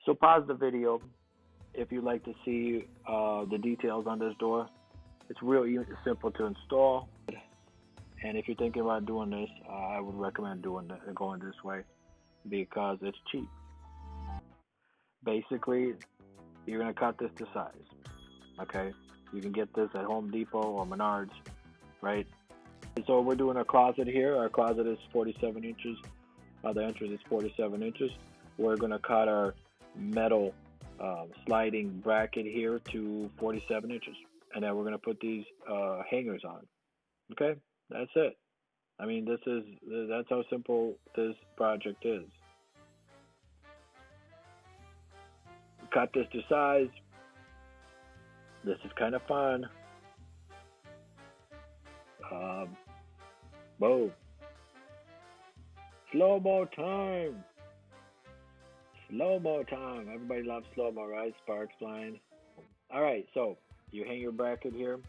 So pause the video if you'd like to see the details on this door. It's real simple to install, and if you're thinking about doing this, I would recommend going this way because it's cheap. Basically, you're gonna cut this to size. Okay, you can get this at Home Depot or Menards, right? So we're doing a closet here. Our closet is 47 inches. The entrance is 47 inches. We're gonna cut our metal sliding bracket here to 47 inches, and then we're gonna put these hangers on. Okay, that's it. I mean, that's how simple this project is. Cut this to size. This is kind of fun. Boom. Slow mo time. Slow mo time. Everybody loves slow mo, right? Sparks flying. All right, so you hang your bracket here,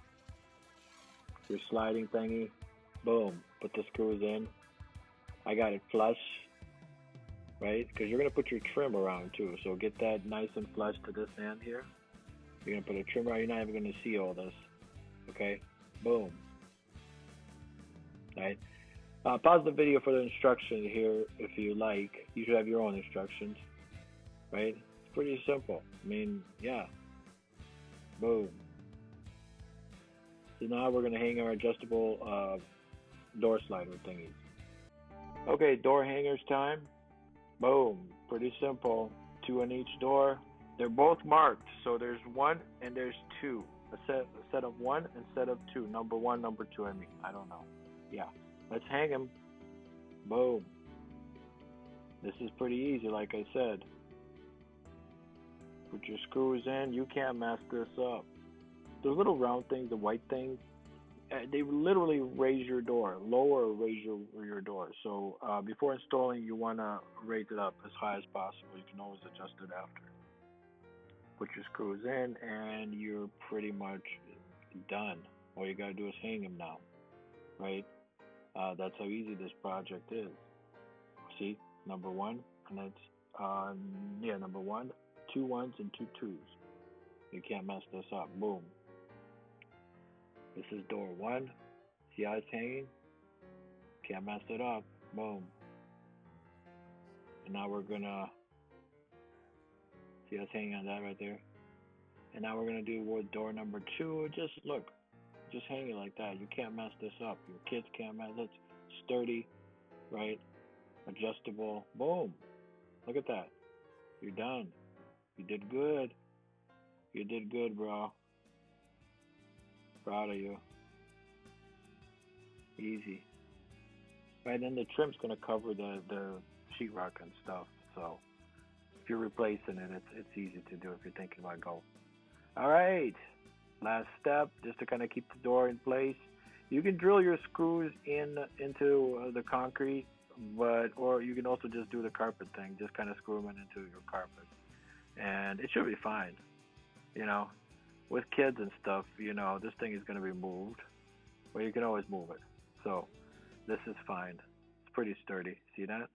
your sliding thingy. Boom. Put the screws in. I got it flush, right? Because you're gonna put your trim around too. So get that nice and flush to this end here. You're gonna put a trim around. You're not even gonna see all this. Okay. Boom. Right. Pause the video for the instructions here if you like. You should have your own instructions, right? It's pretty simple. I mean, yeah. Boom. So now we're gonna hang our adjustable door slider thingies. Okay, door hangers time. Boom. Pretty simple. Two on each door. They're both marked, so there's one and there's two. A set of one and set of two. Number one, number two. I mean, I don't know. Yeah. Let's hang them. Boom. This is pretty easy, like I said. Put your screws in. You can't mess this up. Those little round things, the white things, they literally raise your door, lower or raise your door. So before installing, you want to raise it up as high as possible. You can always adjust it after. Put your screws in, and you're pretty much done. All you gotta do is hang them now, right? That's how easy this project is. See, number one, and that's number one, two ones and two twos. You can't mess this up. Boom. This is door one. See how it's hanging? Can't mess it up. Boom. And now we're gonna see how it's hanging on that right there. And now we're gonna do with door number two. Just look, just hang it like that. You can't mess this up. Your kids can't mess it. It's sturdy, right? Adjustable. Boom. Look at that. You're done. You did good. You did good, bro. Proud of you. Easy. Right, then the trim's gonna cover the sheetrock and stuff. So if you're replacing it, it's easy to do if you're thinking about go. All right. Last step, just to kind of keep the door in place. You can drill your screws into the concrete, or you can also just do the carpet thing. Just kind of screw them into your carpet, and it should be fine. You know, with kids and stuff, this thing is going to be moved, but you can always move it. So this is fine. It's pretty sturdy. See that?